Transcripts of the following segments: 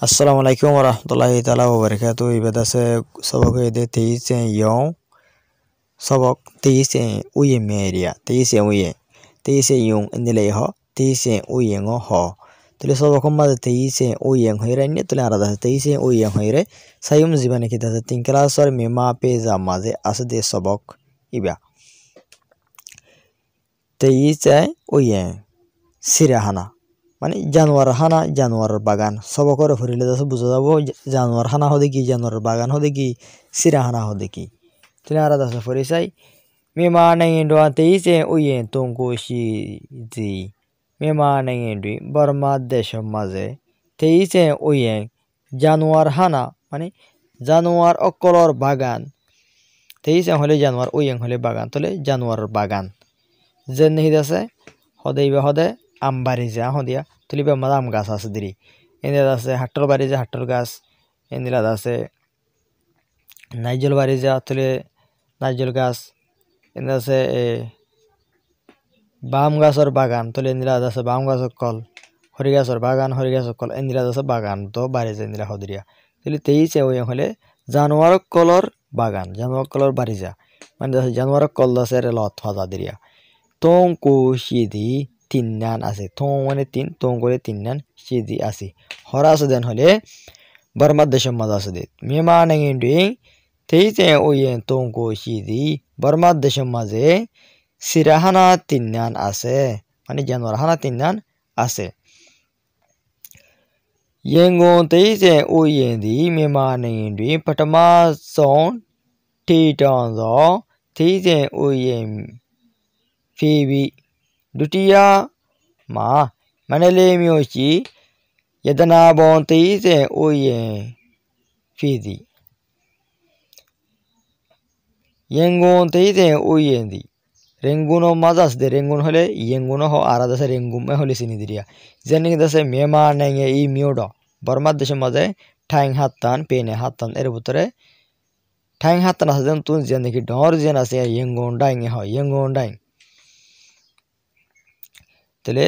अस्सलाम वालेकुम वरहमतुल्लाहि ताला वबरकातुहू इबादा से सबक de 23 yom सबक 23 uye meria 23 uye 23 yung indile ho 23 uye ngo ho tule सबक ma 23 uye hoire ni tule arada 23 uye hoire sayum jibane kita tin class or mema peza maze asde सबक iba 23 uye sirahana মানে জানোয়ার হানা জানোয়ারের বাগান সবকরে ফরিলে দাস বুঝা যাব জানোয়ার হানা হদে কি জানোয়ারের বাগান হদে কি সিরা হানা হদে কি তুমি আর দাস ফরিসাই মেমা নাই ইন্ডো তেইসে ওয়ে তঙ্কুশি জি মেমা নাই ইন্ডি বর্মা দেশের মাঝে তেইসে ওয়ে জানোয়ার হানা মানে জানোয়ার অকলর বাগান তেইসে হলে জানোয়ার ওয়ে হলে বাগান তলে জানোয়ারের বাগান যেন নেই দাসে হদেইবা হদে আমবাড়ি যা হদিয়া তুলিবা মাদা আম গাছ আছে দিরি এদিকে আছে হাট্টর বাড়ি যা হাট্টর গাছ এদিকে আছে নাইজল বাড়ি যা তুলে নাইজল গাছ এদিকে আছে বাম গাছের বাগান তুলে এদিকে আছে বাম গাছের কল হরি গাছের বাগান হরি গাছের কল এদিকে আছে বাগান তো বাড়ি যা এদিকে হদিয়া তুলে 23 ওই হলে জানোয়ার কলর বাগান জানোয়ার কলর বাড়ি যা মানে জানোয়ার কল আছে লত হদা দিরিয়া তঙ্কু সিদি তিননান আছে থং মানে তিন তং করে তিননান সিদি আছে হরা আছে দেন হলে বর্মার দেশের মাঝে আছে দে মেমা নাঙ্গি তেইতে ওয়ে তঙ্কু সিদি বর্মার দেশের মাঝে সিরাহানা তিননান আছে মানে জানোয়ার হানা তিননান আছে yengo তেইতে ওয়ে দি মেমা নাঙ্গি পটমা সন টিটন দো তেইতে ওয়ে ফিবি দুটিয়া মা মানেলে মিওচি yadana bon teise oye fidi yengon teise oye di renguno mazas de rengun hole yenguno ho arada se rengum me hole sini diria jeni dase mema nange i miodo barma deshe maze ঠাং হাততান পেনে হাততান এর ভিতরে ঠাং হাততান আছে যেন তুন gen দেখি ডর gen আছে yengon dyeing হয় yengon dyeing তলে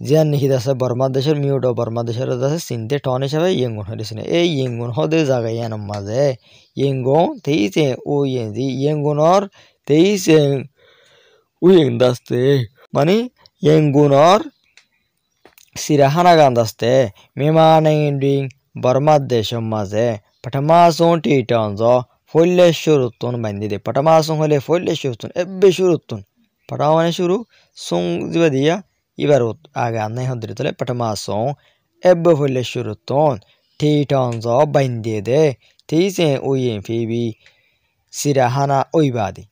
জিয়ান নিহি দাসে বর্মা দেশের মিউডো বর্মা দেশের দাসে সিনতে টন হিসাবে ইয়েঙ্গুন হইছিনে এই ইয়েঙ্গুন হদে জায়গায় ইয়ান মাঝে ইয়েঙ্গুন তেইছে ও ইয়েজি ইয়েঙ্গুনর তেইছে উইং দাসতে মানে ইয়েঙ্গুনর সিরাহানা গান দাসতে মেমা নাইন্ডিং বর্মা দেশের মাঝে পটমাসন টিটন জ ফলে শুরুতুন বান্ধি দে পটমাসন হলে ফলে শুরুতুন এবে শুরুতুন পটা মানে শুরু সং জিবা দিয়া ibar aga annai hodri tole patamason ebbe folle shuruton titon zo binde de tise oyen fibi sirahana oibadi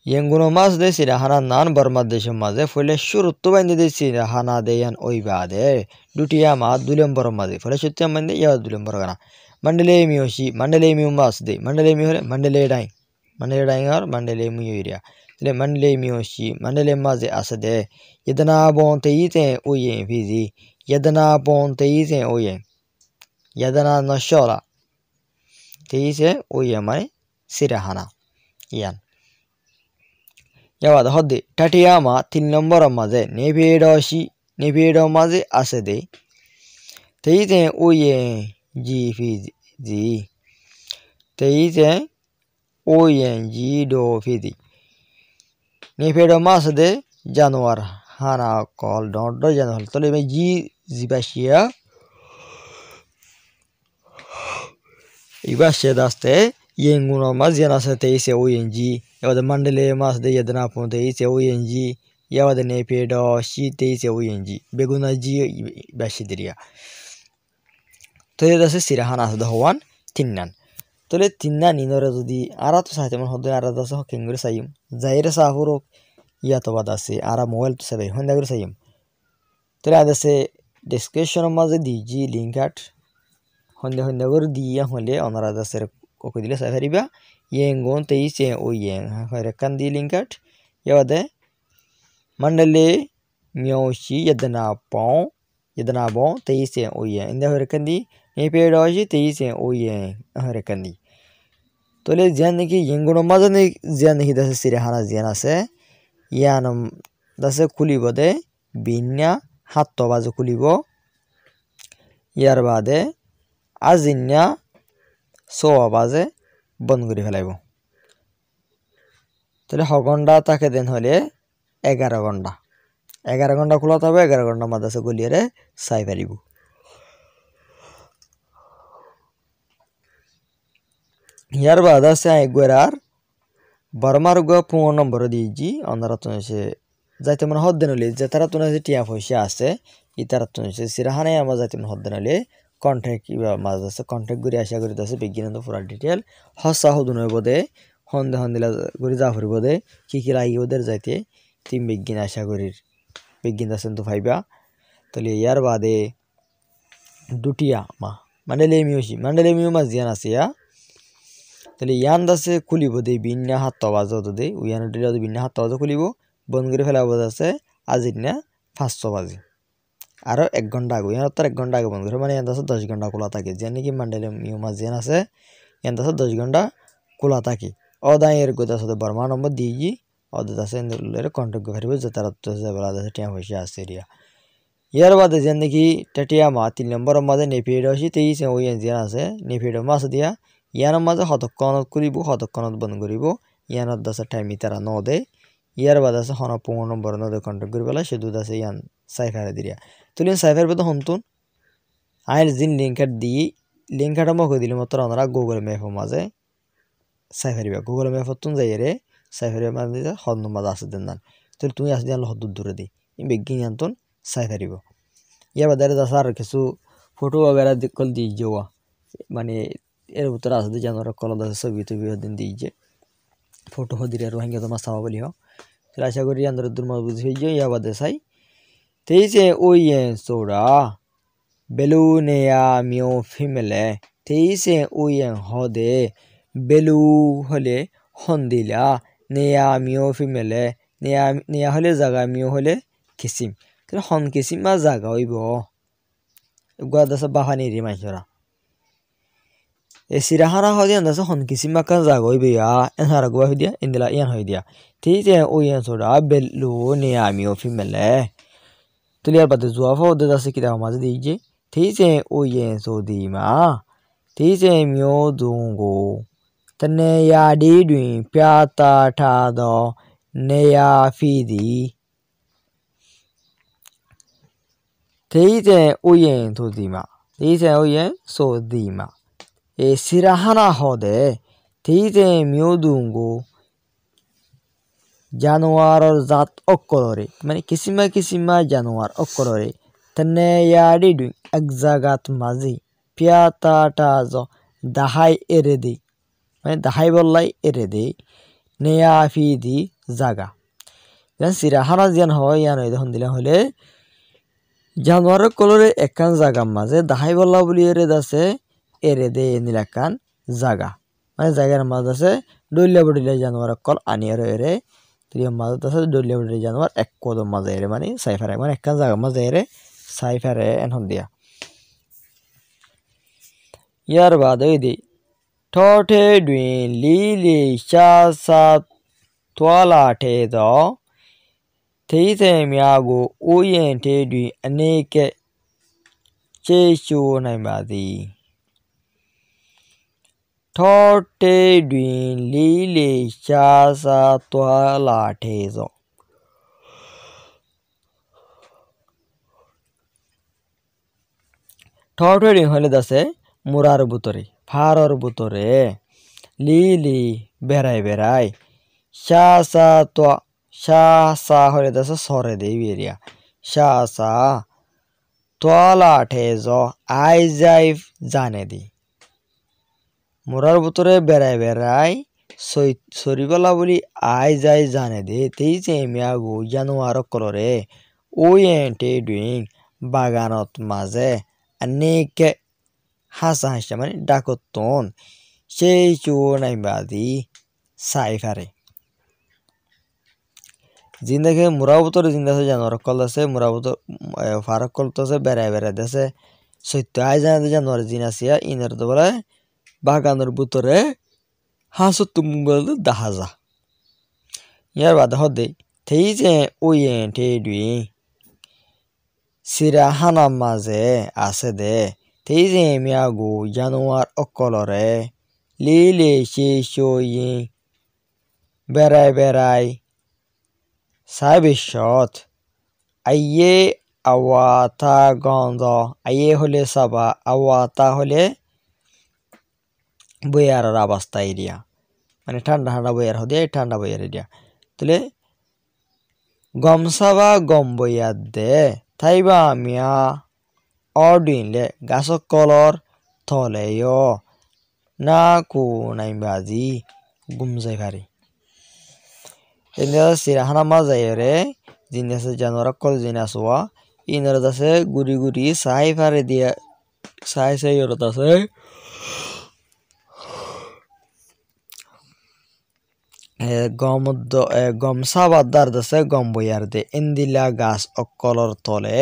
yenguno mas de sirahana nan barma deshe maze folle shurutto binde de sirahana de yan oibade dutiya ma dulem barma de folle shutya mande ya dulem bargana mandale miu mas de mandale mi hore mandale dai or mandale mi area le mandale miyoshi mandale maze asade yadana bon teite oye fizi yadana bon teite oye yadana nashora teite oye mane sirahana yan yawada hodde tatiyama 3 number maze nebedo maze asade teite oye ji fizi teite oye ji do fizi नेफेडो मास दे जानवर हाना call dot जानवर तो ले में जी जिबाशिया इबाशे दास्ते yenguno mas yana se teise oyenji yawada mandale mas de yadana pon teise oyenji yawada nepedo shi teise oyenji beguna ji bashidiria to yada se sirahana se dowan tinnan tole tinnan inore jodi ara to saite mon hodde ara daso kengure sayum zaire safuro ya to badase ara mobile to sabe honda gure sayum tole adase description maze diji link at honda gure diya hole onara dase ko dile safariba yengon teise oyen hare kan di link at yawade mandale myoshi yadana bon teise oyen inda hare kan di nepedoji teise oyen hare kan di tole jian ki yenguno mazane jian hi dase sirahana jian ase yanam dase kulibo de binya hatto bazo kulibo ইয়ার বাদে আজিনা 6 বাজে বন্ধ করে ফেলাইব তাহলে ঘন্টা তাকে দেন হলে 11 ঘন্টা 11 ঘন্টা খোলা থাকবে 11 ঘন্টা মাদ্রাসা গলিয়ারে চাই পারিব ইয়ার বাদ আছে একবার বর্মার গো 15 নম্বর দিয়েছি অন্যরা তো এসে যাইতে মনে হদ্দেন হলে যে তারা তো টিয়া পয়সা আছে ই তারা তো এসে সিরাহানে আমার যাইতে মনে হদ্দেন হলে কন্ট্রাক্ট মাদ্রাসা কন্ট্রাক্ট করে আশা করি আছে বিজ্ঞান পুরা ডিটেল হসা হদুন বোধে হন্দে হন্দিলা করে যা ফুরিব দে কি লাগি ওদের যাইতে তিন বিজ্ঞান আশা করি বিজ্ঞান আছেন তো ভাইবা তাহলে ইয়ার বাদে দুটিয়া মা মান্ডেলেমিও মা জিয়ান আছে তাহলে ইয়ান দাসে খুলিব দে বিন্যা হাত আওয়াজ হতো দে উয়ান ডিলা বিন্যা হাত আওয়াজ খুলিব বন্ধ করে ফেলা আওয়াজ আছে আজির না 500 বাজে আরো 1 ঘন্টা আগে ইয়ান তার 1 ঘন্টা আগে বন্ধ করে মানে ইয়ান দাসে 10 ঘন্টা খোলা থাকে যেন কি মান্ডেলেমিও মা জিয়ান আছে ইয়ান দাসে 10 ঘন্টা খোলা থাকে অদায়ের গোদা সাথে বর্মা নম্বর দিই অদে দাসে এর কন্টাক্ট করে যে তারা তো যাবেলা দাসে টিয়া পয়সা আছে রিয়া ইয়ার বাদে যেন কি টাটিয়া মা 3 নম্বর মাঝে নেপিড আসি 23 ওই জিয়ান আছে নেপিড মাছ দিয়া ইয়ার মাঝে হতক্ষণত করিব হতক্ষণত বন্ধ করিব ইয়ানত দাসে টাইম তারা ন দে ইয়ার বাদে আছে হন 15 নম্বর নদে কন্টাক্ট করি বেলা সে দুধ আছে ইয়ান সাইফারে দিয়া তুলিন সাইফার বদ হমতুন আইল জিন লিংকার দি লিংকারটা মক দিলে মাত্র আমরা গুগল ম্যাপ মাঝে সাইফারিবা গুগল ম্যাপ তুন যাইরে সাইফারিবা মাঝে হদ মাঝে আছে দেন তুই তুমি আসি দিন হদ দূরে দি বিজ্ঞান আনতুন সাইফারিব ইয়ার বাদে দাসা আর কিছু ফটো वगैरह কল দি যাওয়া মানে এর ভিতরে আছে জানোয়ার কলম আছে ছবি টবি দিন দিয়েছে ফটো হদিরে রোহিঙ্গা তো মাছ বলি হ আশা করি আন্দর দূর মজবুত হয়ে যায় ইয়া বাদে চাই তেইছে ওই সোরা বেলুনেয়া মিও ফিমেলে তেইছে ওই হদে বেলু হলে হন্দিলা নেয়া মিও ফিমেলে নেয়া হলে জাগা মিও হলে কিসিম তাহলে হন কিসিম মা জাগা হইব গোয়াদাসা বাহানি রে মাইছরা সিরাহানা হদিয়া দাসা হন কিসিম মাকা জাগা হইবে এনহারা গোয়া হইদিয়া ইন্দিলা ইয়ান হইদিয়া তেইছে ওই সোরা বেলু নেয়া মিও ফিমেলে তুলিয়ার বাদে জুয়া ফদে দাসে কিতা মাঝে দিয়েছে তেইছে ওই সোদিমা তেইছে মিও দুঙ্গো তনে ইয়াডি দুই প্যাতা ঠাদো নেয়া ফিদি তেইছে ওই সোদিমা এ সিরাহানা হদে তেইছে মিও দুঙ্গো জানোয়ারের জাত অক্করে মানে কিসিমা জানোয়ার অক্করে তনে ইয়াডি দুই এক জাগাত মাঝি প্যাতা ঠাদো দাহাই এরে দি মানে দাহাই বললাই এরে দে নেয়া ফিদি জাগা সিরাহানা যেন হয় ইয়ান হন দিলা হলে জানোয়ারের কলরে একান জাগা মাঝে দাহাই বল্লা বলি এরে দে নীলাকান জাগা মানে জায়গার মাঝে আছে ডলিয়া বডিলা জানোয়ারের কল আনিয়ার এরে তুই মাঝে আছে ডলিয়া বডিলা জানোয়ার এক কদম মাঝে এরে মানে সাইফারে মানে একান জাগা মাঝে এরে সাইফারে এনহন দিয়া ইয়ার বাদ ওই দি ঠোঁটে ডুইন লিলি চাষা তোলা ঠে দো তেইছে মিয়াগো ওয়েন ঠে ডুই অনেকে চেচু নাই বাদি ঠোঁটে ডুইন লিলি চাষা তোলা ঠে দো ঠোঁটে ডুইন হলে দাসে মুরার বুতরে ফারর বুতরে লিলি বেড়াই শাসা হলে দাসে সরে দেই বেরিয়া শাসা তোলা ঠেজ আই যাই জানে দি মুরার বুতরে বেড়াই সরিবেলা বলি আই যাই জানে দে তেইছে মিয়াগু জানোয়ার কলরে ওই এন্টে ডুইং বাগানত মাঝে অনেকে হাসা মানে ডাকতন সেই চু নাইবাদি সাইফারে জিন্দাকে মুরাবতর জিন্দাছে জানোয়ার কল আছে মুরাবতর ফারক কল তো আছে বেড়াই দেছে সত্য আই জানে জানোয়ার জিন আসিয়া ইনার তো বলে বাগানের বুতরে হাসু তুমুল দাহাজা ইয়ার বাদে হদে তেইছে ওই এন্টে ডুই সিরাহানা মাঝে আছে দে teise miago januar okolore lile shishoyin berai sabishot aye awata gondo aye hole saba awata hole বইয়ার অবস্থা এরিয়া মানে ঠান্ডা ঠান্ডা বইয়ার হদে ঠান্ডা বইয়ার এরিয়া তাহলে গমসাবা গম বইয়ার দে তাইবা মিয়া অডিনলে গাছক কলর থলেয় না কো নাইবাজি গুমজাই পারে এনে সিরাহানা মাজায়রে জিনাসে জানোয়ার কল জিনাসওয়া ইনর দাসে গুরি গুরি সাই পারে দিয়া সাই সাই ওর দাসে গমসাবাদার দাসে গম বইয়ার দে ইন্দিলা গাছ অকলর তলে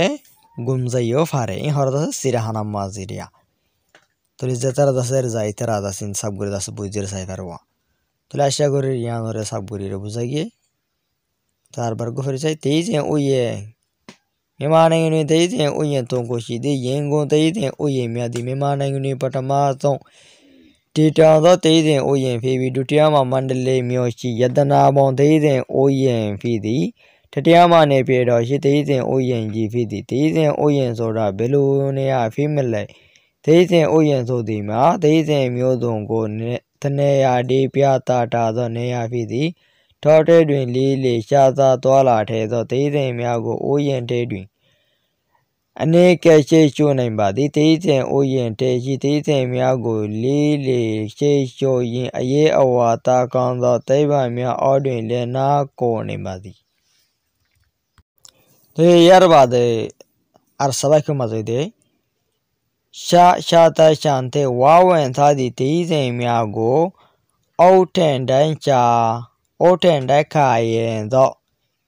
গুমজাইও ফারে ই হর দাসে সিরাহানা মাজিরিয়া তলে যেতারা দাসের যাইতারা দাসিন সাবগুরি দাসে বুঝির সাই পারওয়া তলে আশা করি ইয়ানরে সাবগুরিরে বুঝাই গিয়ে তারবার গোফের চাই তেইজে ওইয়ে মেমানাইনি তেইজে ওইয়ে তো কোশি দে yengo তেইজে ওইয়ে মিয়াদি মেমানাইনি পটমা তো টিটাদো তেইজে ওইয়ে ফিবি দুটিয়ামা মন্ডলে মিয়োশি यदना बों तेइजे ओये फिदी टटियामा ने पेडो शि तेइजे ओये जी फिदी तेइजे ओये सोडा बेलुनिया फीमेल तेइजे ओये सोदीमा तेइजे म्योदों को तनेया डी प्याता टादो नेया फिदी टोटे द्विन लीले शाता तोला ठेदो तेइजे म्यागो ओये टेद्विन अनेक शेषो नैबादी तेइजे ओये टेशी तेइजे म्यागो लीले शेषो yin aye awata kanzo taiba mya odwin le na ko nैबादी तो यार बाद आर सबाई को मजे दे शाता शांते वाwen थादी तेइजे म्यागो ओटेन डाइ कायेन दो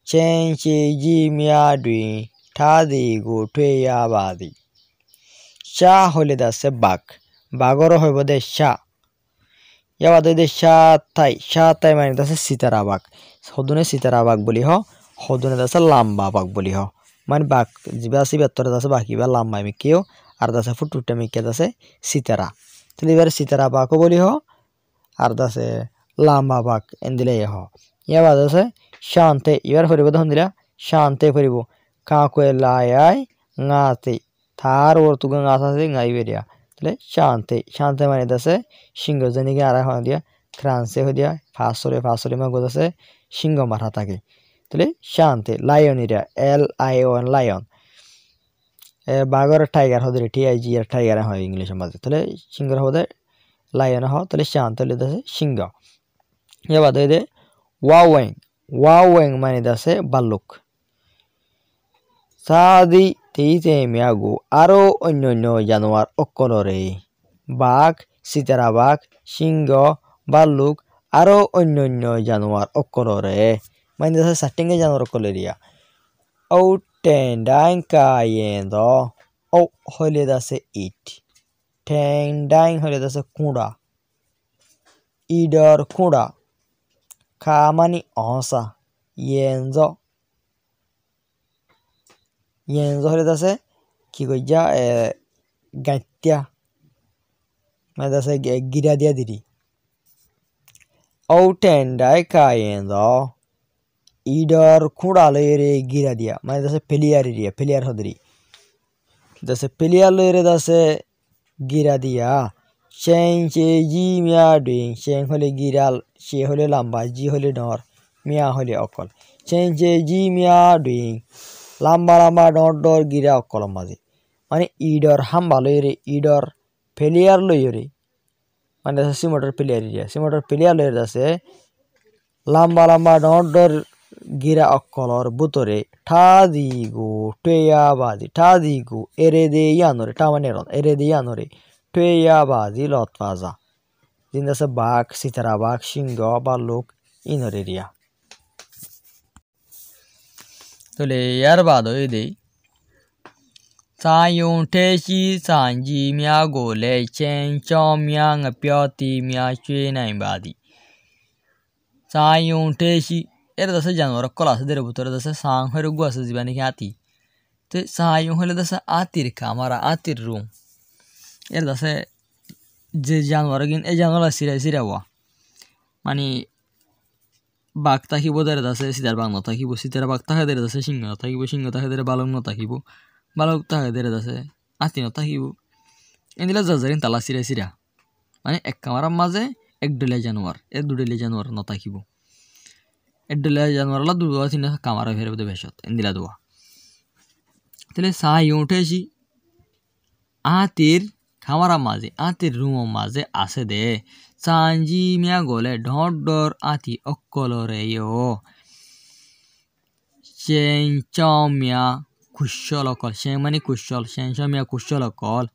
चेंशी जी म्या द्विन थादी गो ट्वेया बादी शा होले दासे बागरो होइबो दे शा याबादे दे शाताई माने दासे सितारा बाग हदुने सितारा बाग बोली हो हदुने दासे लाम्बा बाग बोली हो माने बाग जिबासी बेत्तर दासे बाकी बा लाम्बा मिकियो आर दासे फुटुटे मिके दासे सितारा तले बार सितारा बाग को बोली हो आर दासे लाम्बा बाग एंदिले हो याबादे दासे शांते इबार फरिबो दहंदिला शांते फरिबो काको लायाय ngate थार और तुगा ngasa से ngai beria तले शांते माने दासे शिंगो जनी के आरा हो दिया क्रांसे हो दिया फासोरे मा गोदासे शिंगो मारा ताके तले शांते लायन इरा LION लायन बागर टाइगर हो दे TIGR टाइगर हो इंग्लिश में तले शिंगर हो दे लायन हो तले शांते ले दासे शिंगो ये बात दे वावेंग माने दासे बालुक सादी तेइजे म्यागो आरो अन्य जानवर अक्कलरे बाघ सितारा बाघ सिंह बालुक आरो अन्य जानवर अक्कलरे माने दासे साटिंगे जानवर अक्कलरिया औ टेंडाइन कायेंदो औ होले दासे इट टेंडाइन होले दासे कुंडा इडर कुंडा खामानी औसा येंजो होले दासे कि गजा गात्या मैं दासे गिरा दिया दिरी औ टेंडाई कायेंदो इडर खुड़ा लेरे गिरा दिया मैं दासे पेलियार होदरी दासे पेलियार लेरे दासे गिरा दिया शें जी मिया दुई शें होले गिराल शे होले लाम्बा जी होले डर मिया होले अकल शें जी मिया दुई लाम्बा डर गिरा अकल माजे माने इडर हाम्बा लयरे इडर पेलियार लयरे माने दासे सिमोटर पेलियार लयरे दासे लाम्बा डर गिरा अकलर बुतरे ठादिगो ट्वेया बाजी ठादिगो एरेदे यानोरे टामानेरन एरेदे यानोरे ट्वेया बाजी लतफाजा जिंदासे बाघ सितारा बाघ सिंह बालुक इनोरेरिया तोले यार बाद हो दे सायों टेशी सांजी म्या गोले चें चौ म्या ngप्योती म्या चुए नाई बादी सायों टेशी एर दसे जानवर कलास देरे बुतरे दसे सांग हेर गुआस जीवानी के आती ते सायों हेले दसे आतिर का हमारा आतिर रूम এর দাসে যে জানোয়ার গিন এই জানোয়ার সিরাওয়া মানে বাঘ থাকিব দের দাসে সিদার বাঘ নথাকিব সিদার বাঘ থাকে দের দাসে সিংহ নথাকিব সিংহ থাকে দের বালক নথাকিব বালক থাকে দের দাসে আতি নথাকিব এদিলা যাজারিন তালা সিরা মানে এক কামারার মাঝে এক ডলিয়া জানোয়ার এক দুডলিয়া জানোয়ার নথাকিব এক ডলিয়া জানোয়ারলা দুয়া তিন কামারা ফেরব দে বেশত এদিলা দোয়া তাহলে সাই উঠেছি আতির খামারা মাঝে আতির রুম মাঝে আছে দে সাঞ্জি মিয়া গলে ঢর আতি অক্কলরে সেন মিয়া কুশল অকল সেন মানে কুশল সেন মিয়া কুশল অকল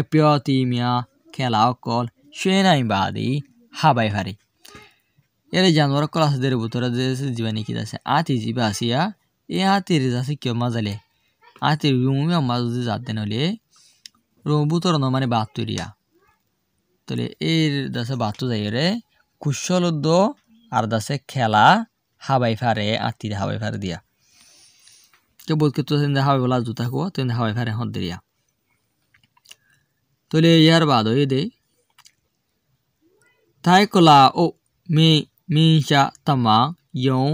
পিয়তি মিয়া খেলা অকল সেনাই বাদি হাবাই হারি এর জানোয়ার অকল আছে দের ভিতরে যে জীবানি কি আছে আতি জীবা আসিয়া এ আতির আছে কেউ মাজালে আতির রুম মাঝ যদি যাতে নলে রবুতর ন মানে বাতুরিয়া তাহলে এর দাসে বাতু যাই রে কুশল আর দাসে খেলা হাবাই ফারে আতি হাবাই ফারে দিয়া কেউ বোধ করতে হাবাই বলা জুতা কুয়া তো হাবাই ফারে হদ দিয়া তাহলে ইয়ার বাদ হয়ে দে তাই কলা ও মিশা তামা ইয়ং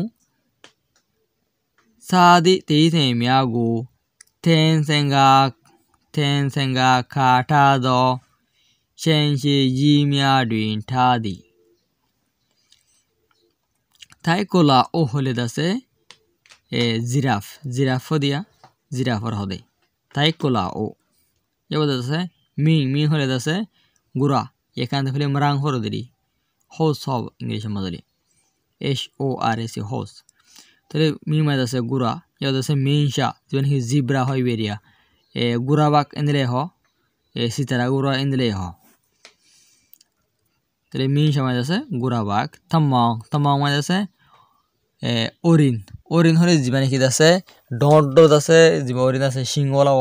সাদি তেইতে মিয়াগু天线が卡塔的先是一秒轮他的太古拉哦হলে দাসে জিরাফ দিয়া জিরাফর হদে তাই কোলা ও এবার দাসে মিং হলে দাসে গুরা এখান থেকে মরাং হর দিলি হোস সব ইংলিশ মজলি HORS হোস তাহলে মিং মানে দাসে গুরা এবার দাসে মিনশা যেন কি জিব্রা হয় বেরিয়া গুরাবাক এনলে হ সিতারা গুরা এনলে হ তাহলে মিন সময় আছে গুরাবাক তামাং মানে আছে অরিন হলে জীবানি কি আছে ডট আছে জীবা অরিন আছে সিংওয়ালা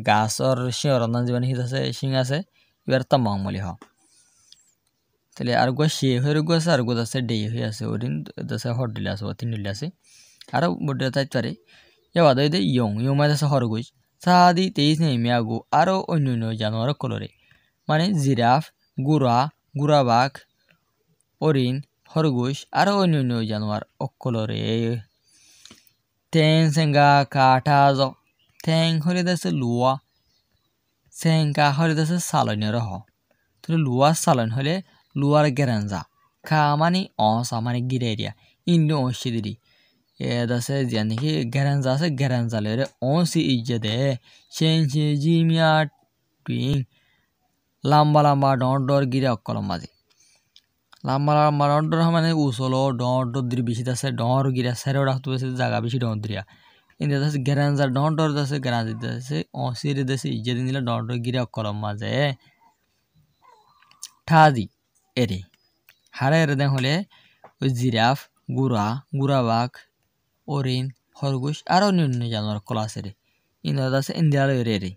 গাছর সিংহর জীবানি কি আছে সিং আছে এবার তামাং মলি হ তাহলে আর গো সে হয়ে গো আছে আর গো আছে ডে হয়ে আছে অরিন আছে হট দিলে আছে তিন দিলে আছে আরো বড় তাই পারে এবার দে ইয়ং মানে আছে হরগুজ সাদি তেইশ মিয়াগু আরও অন্যান্য জানোয়ার কলরে মানে জিরাফ গুরাবাঘ হরিণ খরগোশ আরও অন্যান্য জানোয়ার অকলরে ঠ্যাং সেঙ্গা কাঠা ঠ্যাং হলে দেশে লুয়া সেঙ্গা হলে দেশে সালনের হ তাহলে লুয়া সালন হলে লুয়ার গেরাঞ্জা খা মানে অসা মানে গিরে এরিয়া ইন্ডো অংশে দিদি দাসে জিয়া নাকি গেরাঞ্জা আছে গেরাঞ্জা লেরে অংশি ইজ্জে দে সেনসে জিমিয়া টুইং লম্বা ডর গিরে অকলম মাঝে লম্বা ডর মানে উসলো ডর দির বেশি দাসে ডর গিরা সেরেও রাখতে বেশি জায়গা বেশি ডর দিয়া ইন্দে দাসে গেরাঞ্জা ডর দাসে গেরাঞ্জা দাসে অংশির দাসে ইজ্জে দিন দিলে ডর গিরে অকলম মাঝে ঠাদি এরে হারে এরে দেন হলে ওই জিরাফ গুরাবাঘ হরিণ খরগোশ আরও অন্যান্য জানোয়ার কলা আছে রে ইন্দ্র আছে ইন্ডিয়ার রে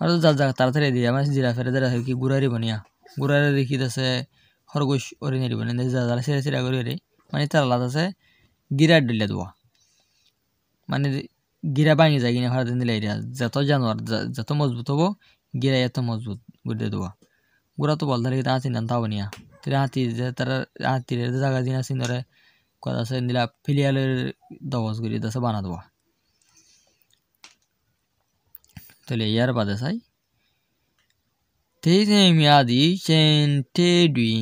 আর যা তাড়াতাড়ি দিয়ে আমার জিরাফের কি গুড়ারি বনিয়া গুড়ারে দেখি আছে খরগোশ হরিণের বনি যা সেরা করে রে মানে তার আলাদা আছে গিরার দিলে দেওয়া মানে গিরা ভাঙি যায় কিনা ভাড়া দিলে যত জানোয়ার যত মজবুত হবো গিরা এত মজবুত গুড়ে দেওয়া গুড়া তো বলতে লাগে হাতি নাম তাও বনিয়া হাতি যে তারা হাতির জায়গা দিন আসি ধরে কথা আছে দিলা ফিলিয়ালের দবজ করি দাসে বানা দেওয়া তাহলে ইয়ার বাদে চাই তেইশে মেয়াদি চেন্টে দুই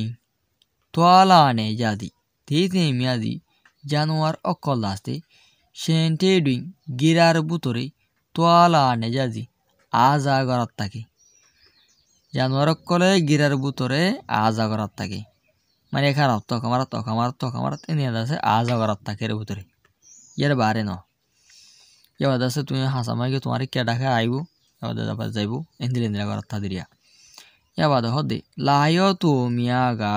তোয়ালা নে যাদি তেইশে মেয়াদি জানোয়ার অকল আসতে চেন্টে দুই গিরার বুতরে তোয়ালা নে যাদি আজা গড়াত থাকে জানোয়ার অকলে গিরার বুতরে আজা গড়াত থাকে মানে খারাপ তকামার এনে আছে আজা গড়াত থাকে এর ভিতরে ইয়ার বারে ন এবার আছে তুমি হাসা মাইকে তোমার কে ডাকা আইব এবার যাইব এন্দিলা গড়াত থাদিরিয়া এবার হদে লায়ো তু মিয়াগা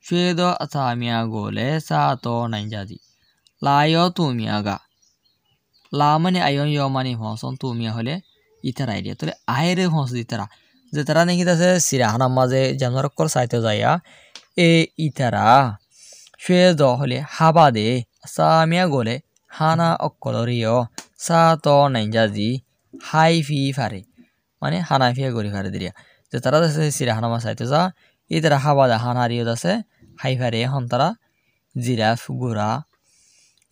শেদ আথা মিয়াগোলে সা তো নাই যাদি লায়ো তু মিয়াগা লা মানে আয়ন ইয় মানে হসন তু মিয়া হলে ইতারা আইডিয়া তাহলে আয়েরে হস ইতারা যে তারা নাকি আছে সিরাহানার মাঝে জানোয়ার কল চাইতে যাইয়া ইতারা শেদ হলে হাবা দে সা মিয়া গোলে হানা অকলরিয় সা তো নাই যাদি হাই ফি ফারে মানে হানাফিয়া গরি ফারে দিরিয়া যে তারা আছে সিরা হানামা সাইতে যা ইতারা হাবাদা হানারিও আছে হাইফারে এখন তারা জিরাফ গুরা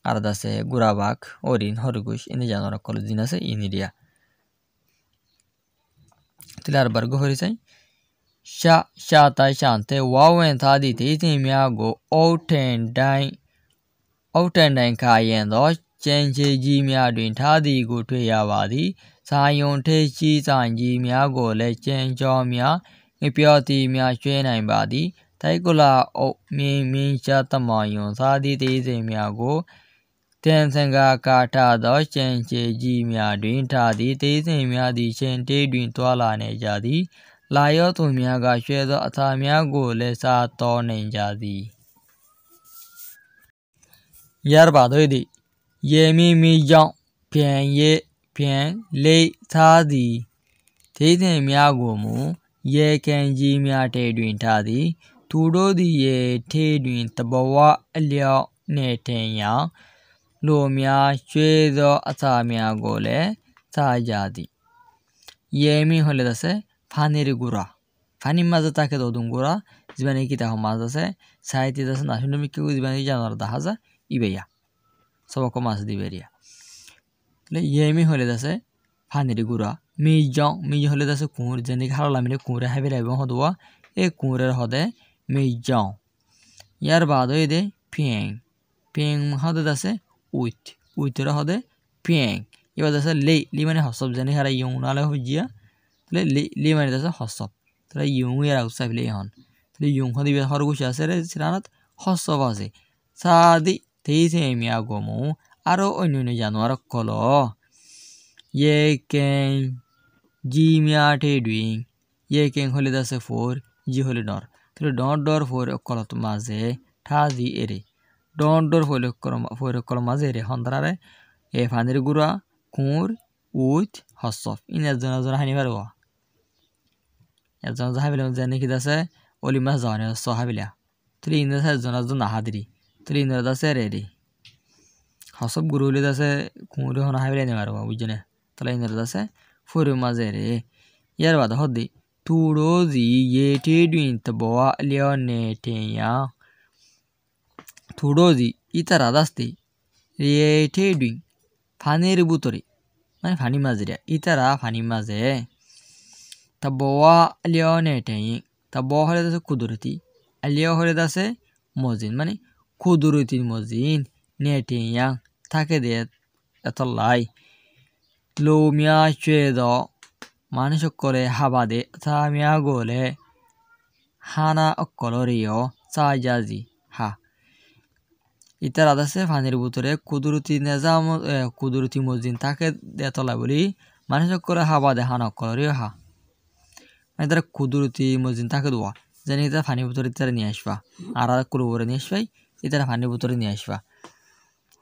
আর আছে গুরাবাক অরিন হরগুশ ইনি জানোয়ার কল জিন আছে ইনিরিয়া তাহলে আর বার গহরি চাই sha sha tai shante wawen thadi te tin mya go outen dai ka yen do chen che ji mya twin thadi go twei ya ba di sa yon the chi san ji mya go le chen chaw mya ngpyo ti mya chwe nai ba di tai ko la o min cha tama yon thadi te tin mya go ten sanga ka tha do chen che ji mya twin thadi te tin mya di chen te twin twa la ne ja diလာရောသူများကရွှဲသောအထာများကိုလည်းစားတော်နိုင်ကြသည်ရပါတော့သည်ရေမီမီကြောင့်ပြန်လိထားသည်ဒေသင်များကိုမူရေကန်ကြီးများထဲတွင်ထားသည်သူတို့သည်ရေထဲတွင်တဘဝအလျောက်နှင့်ထင်ရာလိုများရွှဲသောအထာများကိုလည်းစားကြသည်ရေမီဟလေသစေFaniri gura. Fani mazata ke dodun gura. Zibani kita homazase. Saiti dasa national miku zibani januar dahaza. Ibeya. Sobako mas diberia. Le yemi hole dase. Faniri gura. Mi hole dase kur. Jeni khalo lamine kure habile ebon hodwa. E kure hode. Mi jong. Yar bado ide pieng. Pieng hode dase. Uitira hode. Pieng. Iba dase li mane hosob jeni hara yung nale hojia. li mane dasa hosob tara yung yara usab le hon tara yung hodi be horgush asere siranat hosob ase sadi teise miya gomu aro onune januar kolo yeken jimiya te doing yeken hole dasa for ji hole dor tara dor for kolot maze thazi ere dor for kolo maze ere hondrare e fanir gura kur ut hosob ina zona hani barwa Yazan zahabile mzani kidase olima zane sahabile. Tuli inda se zona zona hadiri. Tuli inda dase redi. Hasab guruli dase kumuri hona habile ne marwa ujene. Tuli inda dase furu mazere. Yar bada hoddi. Turozi ye tedwin tabawa leone tenya. Turozi itara dasti. Ye tedwin. Faneri butori. Mane fani mazere. Itara fani mazere. Tabawa leone tenyi tabawa hole dase kudurati alio hole dase mozin mane kudurati mozin netenya take de atallai lomia chedo mane shokore habade tamia gole hana okolorio sajazi ha itara dase fanir butore kudurati nizam kudurati mozin take de atallai boli mane shokore habade hana okolorio ha Either kuduruti mozinta kedua. Jadi kita fani butori tera niashwa. Ara kulubore niashwai. Itera fani butori niashwa.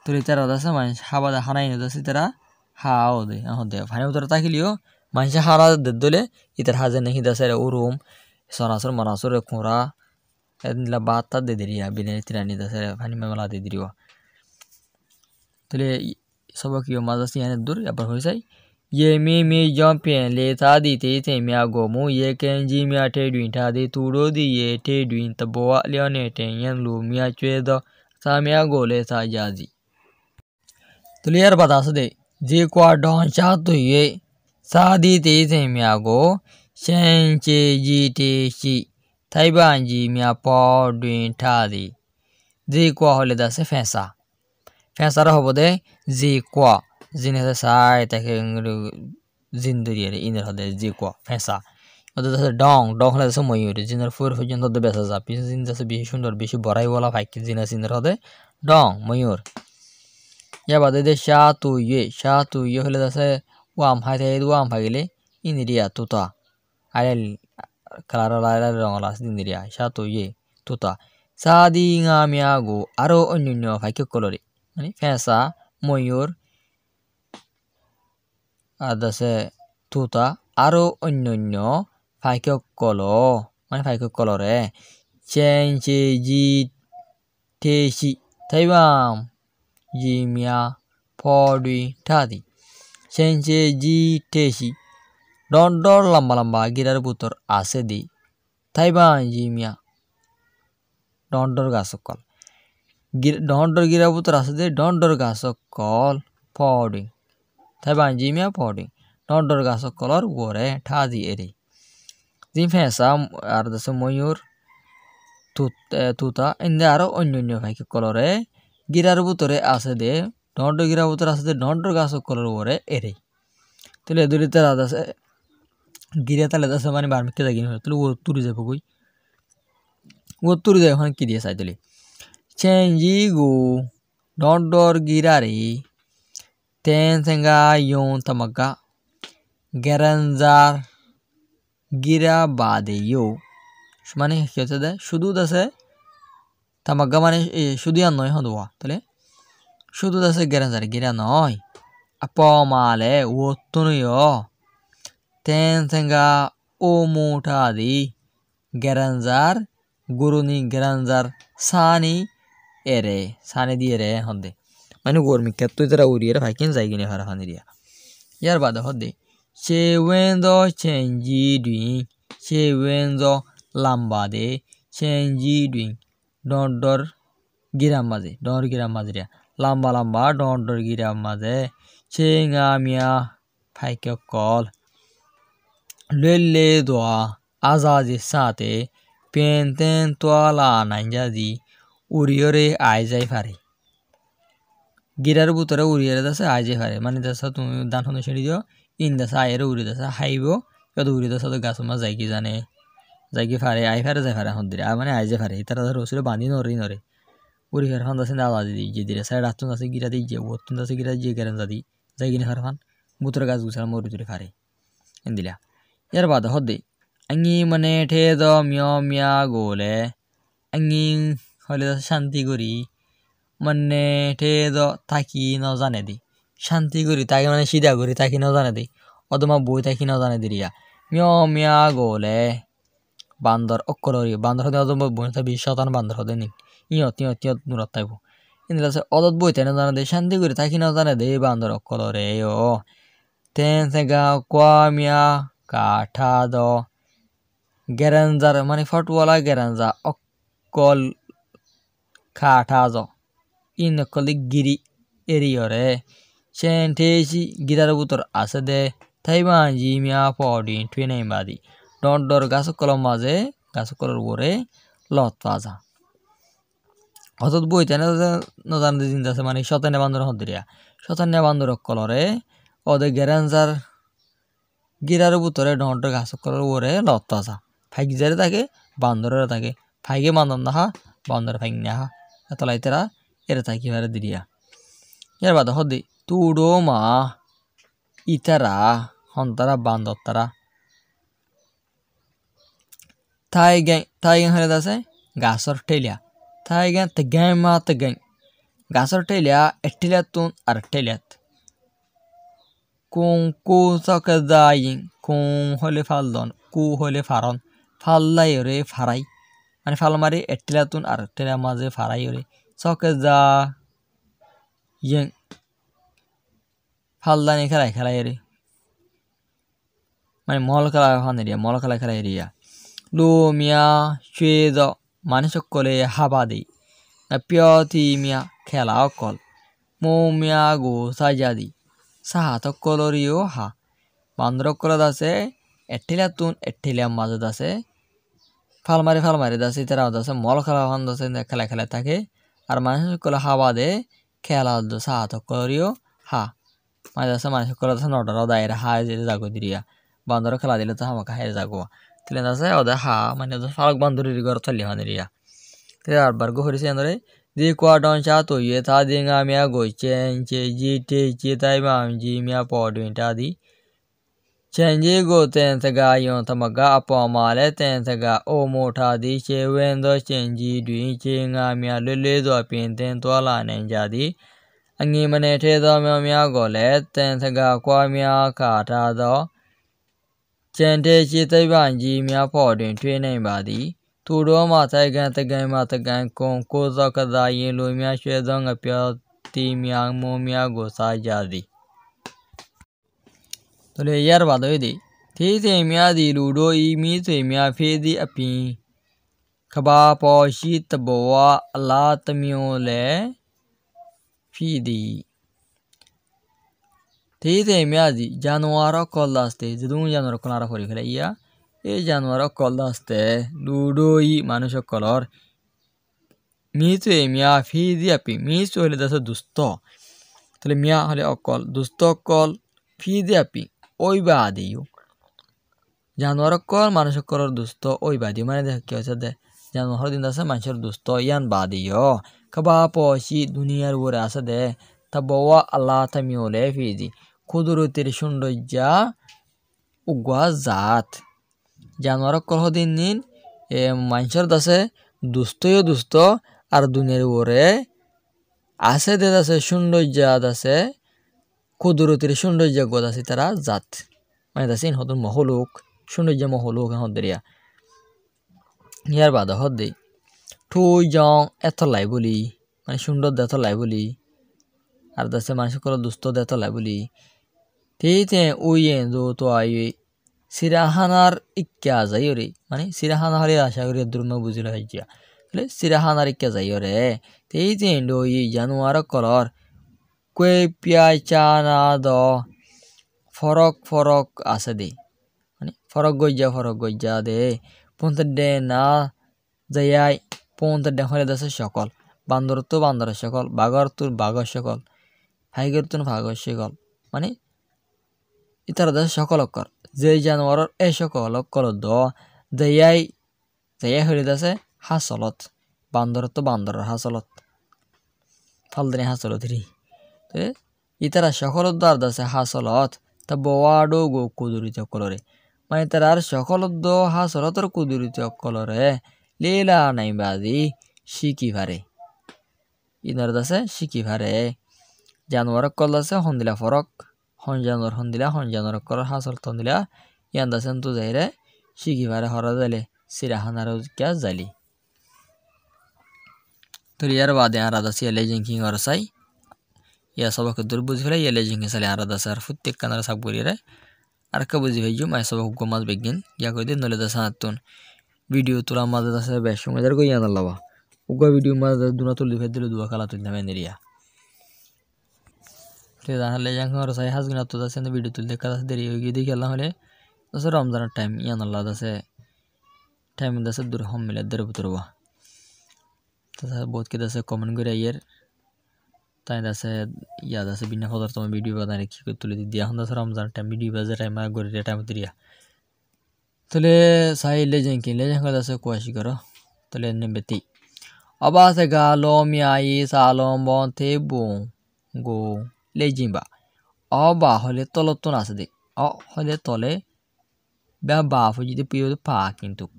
Turi tera dasa manch haba da hana ino dasa itera hao de. Ahode fani butori takilio. Manch hara dedole itera hazen nahi dasa re urum. Sonasur manasur kura. Edla bata de diriya. Bine tirani dasa re fani memala de diriwa. Tuli sabak yo mazasi ane dur ya parhoisai. Ye mi jumping le thadi te te mya go mu ye ken ji mya te dwin thadi tu ro di ye te dwin tabawa leone ten yan lu mya chwe do sa mya go le sa ja ji clear bata de je kwa don cha tu ye sa di te te mya go shen che ji te shi thai ban ji mya po dwin thadi je kwa hole da se fensa ra hobo de je kwa Zine sai take zinduriere iner hode jikwa fensa oda dase dong hole dase moyuri jiner fur hojen hode besa za pin zin dase beshi sundor beshi borai wala faiki jina sinir hode dong moyur ya bade de sha tu ye hole dase wam haite wam phagile iniria tuta alel kalara la rongala siniria sha tu ye tuta sadi ngamia go aro onyunyo faiki kolori mani fensa moyur adase tuta aro onyonyo faikokolo mane faikokolore chenche ji teshi taiwan jimya podwi tadi chenche ji teshi ডন্ডর লম্বা লম্বা গিরার ভিতর আছে দি তাই bungee মিয়া ডন্ডর গাছকল ডন্ডর গিরার ভিতর আছে দি ডন্ডর গাছকল পডিং তাই bungee মিয়া পডিং ডন্ডর গাছকলর ওরে ঠাদি এরে জিম ফেসা আর দছে ময়ূর তুতা এনে আরো অন্য ভাইকে কলরে গিরার ভিতরে আছে দে ডন্ডর গিরার ভিতরে আছে দে ডন্ডর গাছকলর ওরে এরে তাহলে দুরিতে রাত আছে গিরে তালে দাসে মানে বার্মিকে যাগিনি তাহলে ও তুরি যাবো কই ও তুরি যায় ওখানে কি দিয়ে চাই তাহলে চেঞ্জি গু ডন্ডর গিরারে তেন সেঙ্গা ইয়ন তামাগা গ্যারানজার গিরা বাদে ইয়ো মানে কি হচ্ছে দে শুধু দাসে তামাগা মানে শুধু আর নয় হদোয়া তাহলে শুধু দাসে গ্যারানজার গিরা নয় আপমালে ও তুনিও তেন সেঙ্গা ও মোটা দি গ্যারানজার গুরুনি গ্যারানজার সানি এরে সানি দিয়ে রে হদে মানে গরমি কে তুই তারা উড়িয়ে ভাইকেন যাই কিনে হারা হানি দিয়া ইয়ার বাদে হদে সে ওয়েন্ডো চেঞ্জি ডুইং সে ওয়েন্ডো লাম্বা দে চেঞ্জি ডুইং ডর গিরাম মাঝে ডর গিরাম মাঝে রিয়া লাম্বা লাম্বা ডর গিরাম মাঝে চেঙ্গা মিয়া ভাইকে কল লেলে দোয়া আজাজি সাথে পেনতেন তোয়ালা নাইজাদি উড়িয়রে আই যাই পারে গিরার ভিতরে উড়িয়ে দাসে আই যাই পারে মানে দাসা তুমি দান হন ছেড়ে দিও ইন দাসা আয়ের উড়ি দাসা হাইব কত উড়ি দাসা তো গাছ মা যাই কি জানে যাই কি পারে আই পারে যাই পারে হন দিরে মানে আই যাই পারে তারা রসুরে বাঁধি নরে উড়ি ফের হন দাসে না আলাদা দিয়ে দিরে সাইড আত্ম দাসে গিরা দিয়ে যে ওত্তুন দাসে গিরা যে গেরেন দাদি যাই কিনে ফার ফান বুতরে গাছ গুছার মরি তুলে ফারে দিলা ইয়ার বাদ হদে আঙি মানে ঠে দ মিয়া মিয়া গোলে আঙি হলে শান্তি করি মানে ঠে দ থাকি ন জানে দি শান্তি করি তাকে মানে সিধা করি থাকি ন জানে দি অদমা বই থাকি ন জানে দিরিয়া মিয়া মিয়া গোলে বান্দর অক্কলরি বান্দর হতে অদম বই থাকবি শতান বান্দর হতে নি ইয়ত ইয়ত ইয়ত নুরত থাকবো কিন্তু অদত বই তাই না জানে দে শান্তি করি থাকি ন জানে দে বান্দর অক্কলরে ও তেন সেগা কোয়া মিয়া কাঠা দ গ্যারানজার মানে ফটওয়ালা গ্যারানজা অকল কাঠা জ ইন অকলি গিরি এরিয়রে চেন্টেসি গিরার ভিতর আছে দে তাই বাঞ্জি মিয়া পডিন টুয়ে নাই বাদি ডর গাছকলর মাঝে গাছকলর ওরে লত পাজা অত বইতে না জানতে চিন্তা আছে মানে শতানে বান্দর হদিয়া শতানে বান্দর কলরে ওদে গ্যারানজার গিরার ভিতরে ডর গাছকলর ওরে লত পাজা ফাইক যারে থাকে বান্দরের থাকে ফাইকে বান্দর না হা বান্দর ফাইক না হা এতলাইতেরা এরা থাকি হারে দিরিয়া ইয়ার বাদে হদি তুডো মা ইতারা হন্তারা বান্দর তারা তাই গ্যাং হলে আছে গাছর টেলিয়া তাই গ্যাং তে গ্যাং মা তে গ্যাং গাছর টেলিয়া এটিলিয়া তুন আর টেলিয়াত কুং কু চকে দাইং কুং হলে ফালদন কু হলে ফারন ফাল্লাই রে ফারাই মানে ফাল মারি এটিলিয়া তুন আর টেলিয়া মাঝে ফারাই রে চকে যা ইং ফালদানি খেলাই রে মানে মল খেলা হান এরিয়া মল খেলা এরিয়া লো মিয়া চুয়ে দ মানে সকলে হাবা দেই পিয়তি মিয়া খেলা অকল মো মিয়া গো সাজা দি সাহা তো কলরিও হা বান্দর কলদ আছে এটিলিয়া মাঝে আছে ফালমারি দাসে তারা দাসে মল খেলা হান দাসে খেলা থাকে আর মানুষ সকলে হাবা দে খেলা সাহা তো কলরিও হা মাঝে আছে মানুষ সকলে দাসে নটার দায়ের হা জাগো দিরিয়া বান্দর খেলা দিলে তো আমাকে হায় যাগো তিলে আছে ওদের হা মানে ফালক বান্দরের ঘর থালি হানিরিয়া তে আরবার গো হরিছে আন্দরে যে কোয়া ডন চা তো ইয়ে তা দিঙা মিয়া গই চেঞ্চে জি টে জি তাই বাম জি মিয়া পডিন টা দি চেঞ্জে গো তেন তগা ইয়ো তমগা আপমালে তেন তগা ও মোটা দি চে ওয়েন্ডো চেঞ্জি ডুই চেঙ্গা মিয়া লেলে দো পিন তেন তোলা নেন যা দি अंगी मने ठे दो मिया गोले तेन तगा क्वा मिया काटा दो चेंटे चितई बांजी मिया पॉडिन ट्वे नहीं बादी तुडो माता गए को जकदा ये लो मिया शेदंग प्या ती मिया मो मिया गोसा जादी तो ले यार बादो दी Tete mia di ludo I mi te mia fedi api. Kaba po shi taboa ala tamiole fidi. Tete mia di januaro kollaste jadun januaro kolara fori kala iya. E januaro kollaste ludo I manusho kolor. Mi te mia fidi api. Mi so hele dasa dusto. Tale mia hole okol dusto kol fidi api. Oi baadiyo. Januaro kol manusho kolor dusto oi baadiyo. Mane de kyo sade. Januaro din dasa manusho dusto yan baadiyo. Kaba po shi duniyar wura sade. Tabawa Allah tamiole fidi. Kuduru tiri shundo ja ugwa zat. Januaro kol hodin nin manusho dasa dusto yo dusto ar duniyar wure ase de dasa shundo ja dasa kuduru tiri shundo ja gwa dasa tara zat. Mane dasa in hodun moholuk shundo ja moholuk hodriya. Niyar bada hodde tu jong etolai boli mane shundo detolai boli ar dasa manusho kol dusto detolai boli. Tete uyen do to ayi sirahanar ikka zayore mane sirahanar hale asha gori durma buzila hajja. Sirahanar ikka zayore. Tete ndo I januaro kolor kwe pia chana do forok asade. Mane forok goja de. Ponta de na zayai ponta de hole dasa shokol. Bandor to bandor shokol. Bagar to bagar shokol. Haiger to fagar shokol. Mane itara dasa shokol okkor. Je januaro e shokol okkor do zayai hole dasa hasolot. Bandor to bandor hasolot. Faldane hasolot ri. Itara shokolot dar dasa hasolot taboado go kudurite kolore. Mane tarar shokolot do hasolotor kudurite kolore lela nai badi shiki fare. Inar dasa shiki fare. Januaro kol dasa hondila forok. Hon januaro kolor hasolot hondila. Yan dasa tu zaire shiki fare hora dale sirahanaro kya zali. तो यार बाद यहाँ राधा सी एलेजिंग king और साई या सब के दूर बुझ गया एलेजिंग के साले यहाँ राधा सर फुट टेक करना सब बोली रहे अरका बुझ गई जो मैं सब को मत बेगिन या कोई दिन नले दसा तुन वीडियो तुला मत दसा बैशों इधर कोई यहाँ लवा उगा वीडियो मत दुना तुल दिखे दिलो दुआ कला तुल नमे निरिया फिर दाना ले जाएंगे और साई हाथ गिना तो दसा ने वीडियो तुल देखा दसा देरी होगी देखिए अल्लाह मिले दसा रमजान टाइम यहाँ अल्लाह दसा टाइम दसा दूर हम मिले दर बुतरवा तसा बहुत के दसा कमेंट करे यार ताई दसा या दसा बिना फदर तो वीडियो बना रखी को तुले दिया हम दसा रमजान टाइम वीडियो बजा टाइम आ गोरे टाइम दिया तले साई ले जाएंगे दसा कोशिश करो तले ने बेटी अब से गालो मियाई सालो बोंते बो गो ले जिंबा अब हले तलो तो ना दे हले तले बा बाफो जी पियो पा किंतुक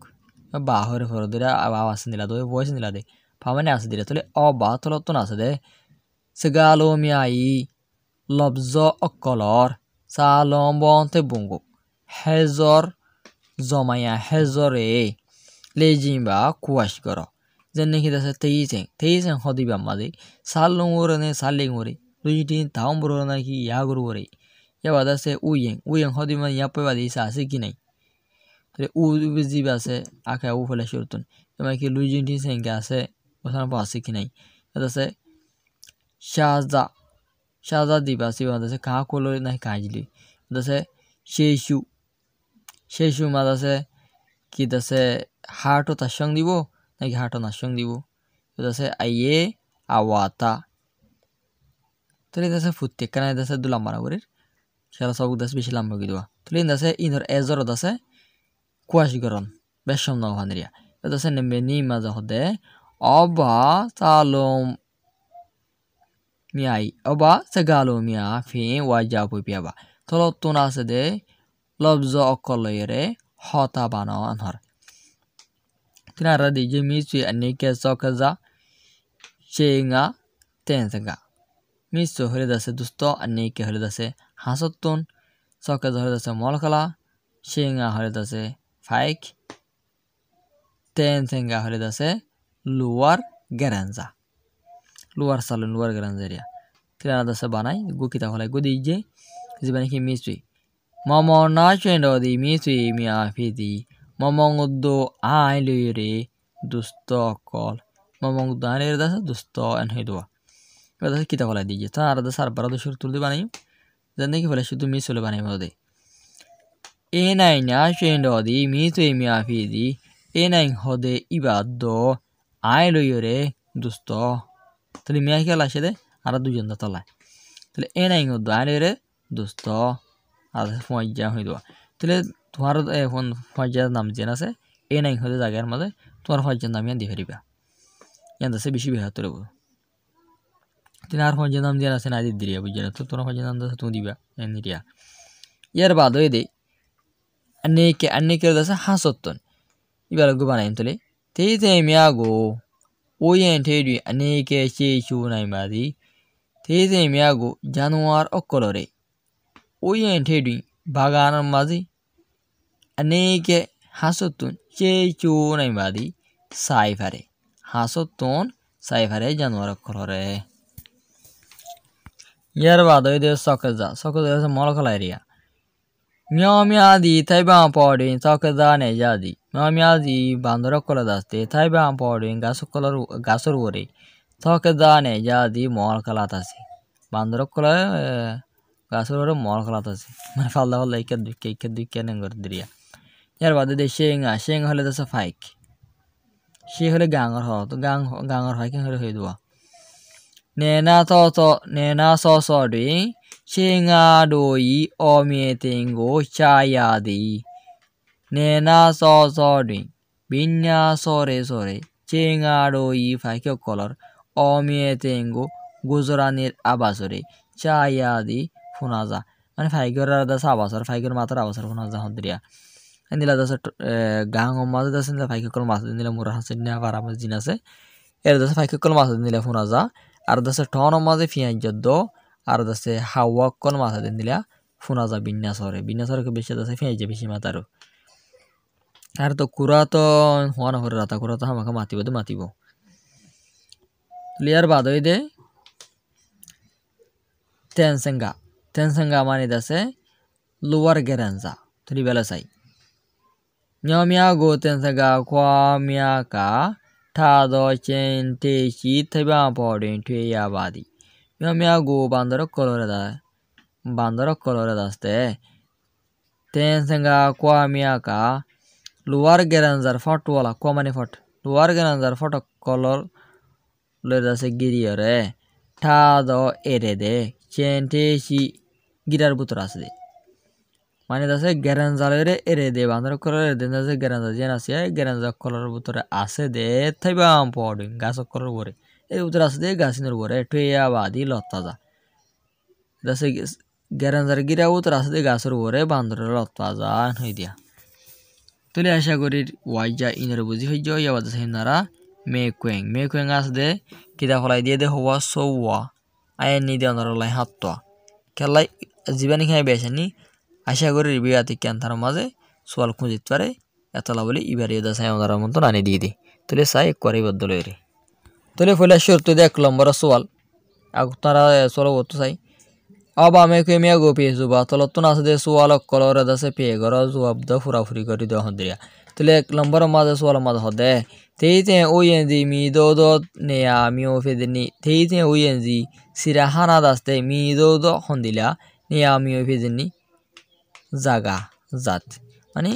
बाहर फरदरा आवाज निला दो वॉइस निला दे फामने आस दिले तले अब तलो तो ना दे segalo miai lobzo okolor salom bonte bungo hezor zomaya hezore lejimba kuash goro jenne ki dasa teisen hodiba made salungore ne salingore lujitin taumbro na ki yagurore ya bada se uyen hodima yape badi sa sikinai tele u biziba se aka u fala shurtun yama ki lujitin senga se osan pa sikinai dasa शाजा दिवासी वादा से कहाँ को लो नहीं काजली दसे शेषु मादा से कि दसे हार्टो तशंग दिवो नहीं हार्टो नशंग दिवो दसे आये आवाता तो ले दसे फुट्टे करना दसे दुलाम्बा ना बोले शाला सब दस बीच लंबा गिदवा तो ले दसे इधर एजर दसे कुआश गरन बेशम ना वानरिया दसे नंबेनी माजा होते अबा Talom miai oba segalo mia fi wajah pupiaba tolo tuna sede lobzo okolere hota bana anhar tinara de jemi sui anike sokaza chenga tensaga miso hore dase dusto anike hore dase hasotun sokaza hore dase molkala chenga hore dase faik tensenga hore dase luar garanza luar salon luar garanzeria tirana dasa banai go kita holai go dije zibani ki misui Momon na chendo di mi tui mi afidi. Momon uddo ai luyre dusto kol. Momon uddo ai luyre dasa dusto en hedwa. Dasa kita kola di jeta ara dasa arbara do shurtul di banai. Zande ki kola shutu mi sule banai mode. Enain na chendo di mi tui mi afidi. Enain hode ibaddo ai luyre dusto. Tali mi akela shede ara du janda tala. Tali enain uddo ai luyre dusto. Ada fuajja hidwa tele তোমার এখন ফুয়াজ্জার নাম gen আছে এ নাই হতে জায়গার মধ্যে তোমার ফুয়াজ্জার নাম ইয়ান দিয়ে ফেরিবা ইয়ান দাসে বেশি বেহাত রব তুমি আর ফুয়াজ্জার নাম জেন আছে না দি দিরিয়া বুঝছ না তো তোমার ফুয়াজ্জার নাম দাসে তুমি দিবা এন দিরিয়া ইয়ার বাদ হই দে আন্নেকে দাসে হাসত্তন ইবাল গো বানাইন তলে তেইতে মিয়াগো ওয়েন তেডি আন্নেকে চেচু নাই মাদি তেইতে মিয়াগো জানুয়ার অকলরে ওয়েন তেডি বাগানের মাঝে aneke hasotun chechu nai badi saifare hasotun saifare janwar kolore yar bado de sokaza molokala area myamya di taiba podin sokaza ne jadi myamya di bandoro kola daste taiba podin gasor ore sokaza ne jadi molokala tase bandoro kola gasor ore molokala tase man falda falda ikke nengor diria यार बाद दे शेंग हले दस फाइक शे हले गांगर हो तो गांगर फाइक हले होय दुआ नेना सो दे शेंगा दोई ओमेतेंगो चाया दे नेना सो दे बिन्या सोरे शेंगा दोई फाइक कलर ओमेतेंगो गुजरानिर आबासरे चाया दे फुनाजा माने फाइकर दस आबासर फाइकर मात्र आबासर फुनाजा हदरिया nila dasa gang omaz dasa nila faike kol mas nila murah hasin na para mazina se er dasa faike kol mas nila funaza ar dasa ton omaz fiyan jaddo ar dasa hawa kol mas nila funaza binyasore ke beshi dasa fiyan je beshi mataru ar to kura to huana hore rata kura to hamaka matibo clear bado ide tensenga mani dasa luar geranza tuli bela sai nyamya goten saga kwa mya ka tha do chen te chi thaiba podin thwe ya badi nyamya go bandoro kolore daste ten saga kwa mya ka luar geranzar fot wala kwa mani fot luar geranzar fot color le dase giriyore tha do ere de chen te chi girar butor asde মানে দাসে গেরানজালেরে এরে দে বান্দর কলরে দেন দাসে গেরানজা gen আছে গেরানজা colour ভিতরে আছে দে থাইবা পড়িং গাছ colour উপরে এর ভিতরে আছে দে গাছিনের উপরে ঠেয়া বাদি লতাজা দাসে গেরানজার গিরা ভিতরে আছে দে গাছের উপরে বান্দরের লতাজা হই দিয়া তুলে আশা করি ওয়াইজা ইনরে বুঝি হই যায় ইয়াবাদ সাইনারা মেকুয়েং আছে দে কিদা ফলাই দিয়ে দে হওয়া সওয়া আইন নি দে অনর লাই হাততো খেলাই জীবানি খাই বেশনি আশা করি রিভিউতে ক্যান্থার মাঝে সোয়াল খুঁজিত পারে এতলা বলে ইবারে দাসাই আমাদের মতন আনি দিয়ে দিই তুলে সাই করে বদলে রে তুলে ফলে শর্ত দে 1 নম্বর সোয়াল আপনারা সোলো বলতে চাই আবা মে কে মিয়া গোপি জুবা তলতন আছে দে সোয়াল কলর দাসে পে গর জবাব দ ফুরাফুরি করে দ হন্দিয়া তুলে 1 নম্বর মাঝে সোয়াল মাঝে হদে তেইতে ওয়েনজি মি দো নে আমি ওফেদনি তেইতে ওয়েনজি সিরাহানা দাসতে মি দো হন্দিলা নে আমি ওফেদনি জাগা জাত মানে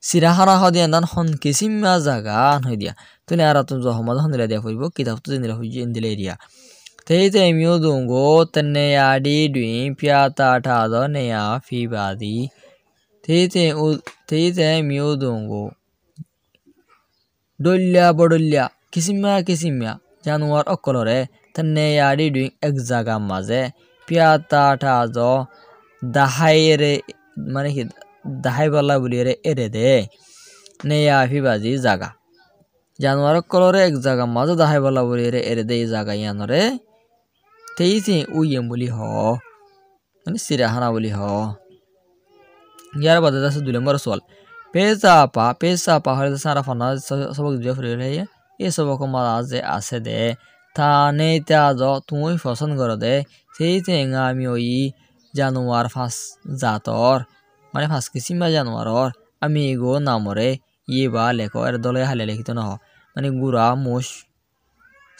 সিরাহানা হদিয়া দান হন কিসিমা জাগা হই দিয়া তুনে আর তো জহমদ হন্দিলা দিয়া কইব কিতাব তো দিনলা হই ইন্দিলে এরিয়া তেইতে মিউ দুঙ্গো তনে আডি দুই পিয়াতা ঠাদো নেয়া ফিবাদি তেইতে মিউ দুঙ্গো ডল্লা বডল্লা কিসিমা জানুয়ার অকলরে তনে আডি দুই এক জাগা মাঝে পিয়াতা ঠাদো দাহাইরে মানে কি দাহাই বলা বলি রে এরে দে নেয়া ফিবাজি জাগা জানুয়ার কলরে এক জাগা মাঝে দাহাই বলা বলি রে এরে দে জাগা ইয়ানরে তেইছে উইয়েম বলি হ মানে সিরাহানা বলি হ ইয়ার বাদে আছে 2 নম্বর সোয়াল পেসা হলে সারা ফানা সবক দিয়ে ফিরে রে এ সবক মাঝে আছে দে থানে তাজ তুই পছন্দ কর দে তেইছে আমি ওই জানুয়ার ফাস জাতর মানে 5 কিসিমা জানোয়ারর আমিগো নামরে ইবা লেখো এর দলে হালে লিখিত নহ মানে গুড়া মোষ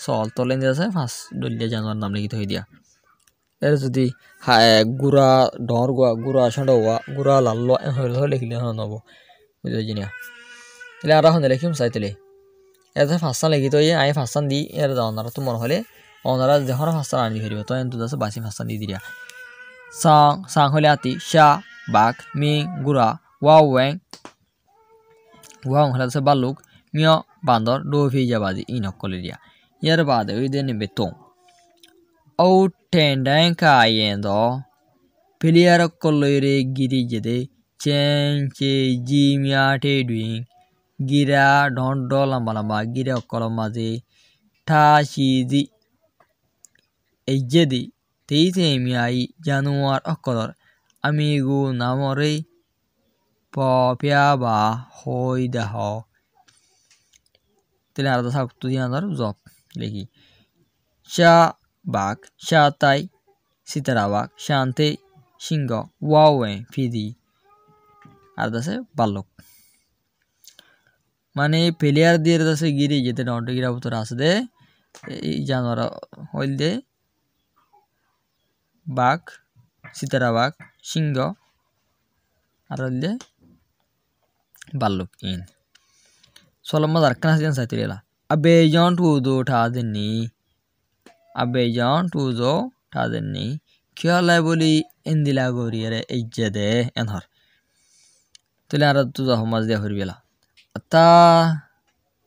সল তলে আছে 5 দলিয়া জানোয়ার নাম লিখিত হই দিয়া এর যদি গুড়া ডর গুড়া সান্ডা গুড়া লাল্লো হইলে লিখলে নব বুঝে জিনিয়া তাহলে আর হনে লিখিম চাইতলে এর 5 লিখিত হই আই 5 দি এর জানোয়ার তো মন হলে ওনারা যখন 5 আনি ফেরিব তো এন্ত আছে বাসি 5 দি দিয়া সাং হলে আতি শা বাঘ মিং গুড়া ওয়াও ওয়াং হলে আছে বালুক মিয় বান্দর ডো ফিজাবাজি ইনকলে দিয়া ইয়ার বাদে ওই দেনে বেতং ও টেন্ডাই কায়েন্দো প্লেয়ার কলরে গিরি যেদে চেন চে জিমিয়া টেডুইং গিরা ডন্ড লম্বা লম্বা গিরা কলম মাঝে ঠা সিজি এই যেদি তেইতে মিয়াই জানুয়ার অকলর আমিগু নামরে পপিয়া বা হই দেহ তেলে আর দাসা তুই আনার জব লিখি শা বাঘ শাতাই সিতারা বাঘ শান্তে সিংহ ওয়াওয়ে ফিদি আর দাসে বালক মানে প্লেয়ার দিয়ে দাসে গিরি যেতে ডন্ট গিরা ভিতর আছে দে এই জানোয়ার হইল দে বাঘ সিতারা বাঘ সিংহ আর হইল দে বালক in soal mazar kana sidan saitilela abejon tuzo tadenni abejon tuzo tadenni kyala boli endila goriyere ejjede enhar tilara tuzo homaz de horbela ata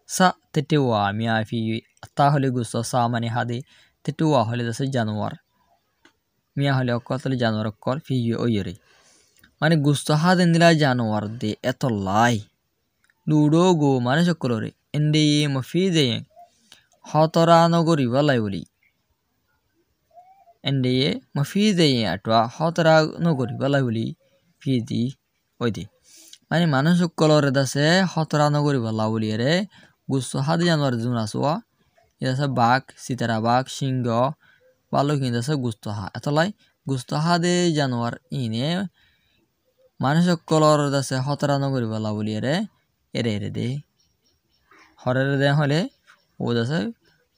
sa tetewa miya fi ata hole gusto sa mane hade tetewa hole dase januar miya hole okotole januar okor fi oyere mane gusto hade endila januar de etolai ludo go mane sokolore ende mafide hotora nogori walai boli ende mafide atwa hotora nogori walai boli fidi oide mane mane sokolore dase hotora nogori walai boli ere gusto hadi januar juna soa idase bak sitara bak singho balo kindase gusto ha etolai gusto hade januar ine mane sokolore dase hotora nogori walai boli ere এরে দে হরের দে হলে ও দাসে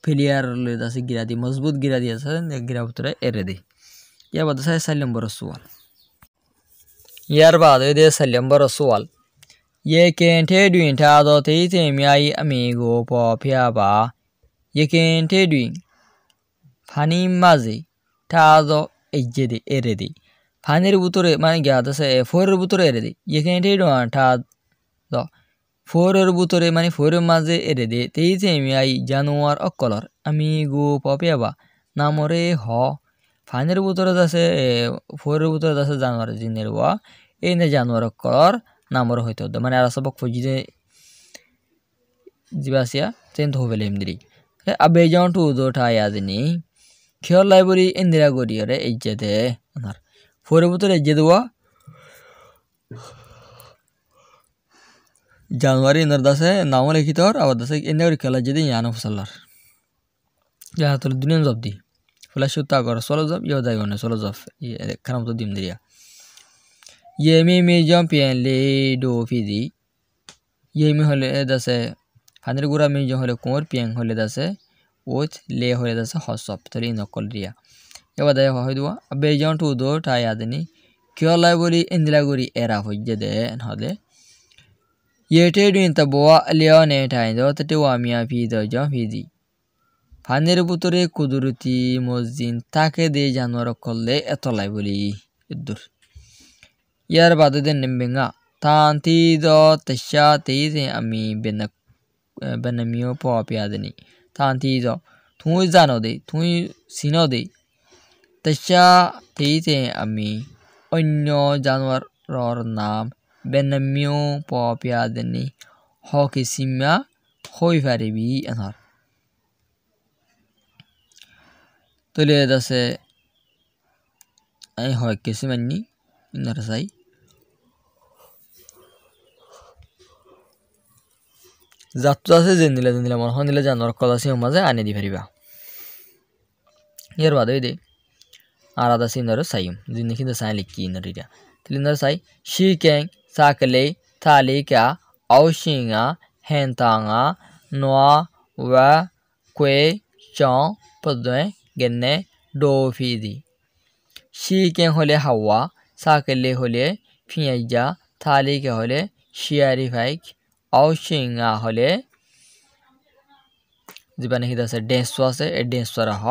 player লে দাসে গিরা দি মজবুত গিরা দি আছে গিরা ভিতরে এরে দে ইয়া বাদ আছে 4 নম্বর সওয়াল ইয়ার বাদ ওই দে 4 নম্বর সওয়াল ये केंटे दुइन था दो तेते मियाई अमीगो पपियाबा ये केंटे दुइन फानी माजे था दो एजेदे एरे दे फानिर बुतरे माने गया दासे फोर बुतरे एरे दे ये केंटे दुइन था दो ফোরের বুতরে মানে ফোরের মাঝে এরে দে তেইছে মিয়াই জানুয়ার অকলর আমি গো পপিয়াবা নামরে হ ফাইনের বুতরে আছে ফোরের বুতরে আছে জানুয়ার জিনের ওয়া এই নে জানুয়ার অকলর নামর হইতো মানে আর সবক ফজিদে জিবাসিয়া তেন তো হবেলে এমদিরি আবে জন টু দো ঠায়া দিনি খেয়াল লাইব্রেরি ইন্দিরা গড়িয়রে এই যে দে আমার ফোরের বুতরে যে দেওয়া জানুয়ারি ইনার দাসে নাও লিখিত আবার দাসে এনে খেলা যদি ইয়ানো ফসলার যাহা তোর দুনিয়া জব দি ফুলা সুতা কর সলো জব ইয়া দাই গনে সলো জব খারাপ তো দিম দিরিয়া ইয়েমি মি জম্পিয়ন লে ডো ফিদি ইয়েমি হলে দাসে ফানের গুড়া মি হলে কোর পিয়াং হলে দাসে ওত লে হলে দাসে হসব তলি নকল রিয়া এবার দাই হয় দুয়া আবে জন টু দো টায়া দেনি কিয়লাই বলি ইন্দিলা গুরি এরা হইজে দে হলে येटे दुइन तबवा लियोने टाइंदो तटेवा मिया फिदो जं फिदी फानेर बुतरे कुदुरुती मजिन ताके दे जानवर कल्ले एतलाई बली इद्दुर यार बादे देन निम्बेंगा तांती दो तशा तेइसे अमी बेनमियो पपियादनी तांती दो तुई जानो दे तुई सिनो दे तशा तेइसे अमी अन्य जानवर नाम बेनमियो पपियादनी हॉकी सिम्या होई फारेबी अनहर तले दसे आई हॉकी सिमनी नरसाई जातुसे जेनिला जेनिला मन हनिला जानवर कलासी माजे आने दि फारिबा यार बादे दे आरादा सिनर साइम जिनखि द साइ लिखि नरिया Tilindar sai shikeng sakle thalika aushinga hentanga noa wa kwe chong podwe genne dofidi. Shikeng hole hawa sakle hole fiyaja thalika hole shiari faik aushinga hole জীবানে হিদা আছে ডেন্সো আছে এই ডেন্সোরা হ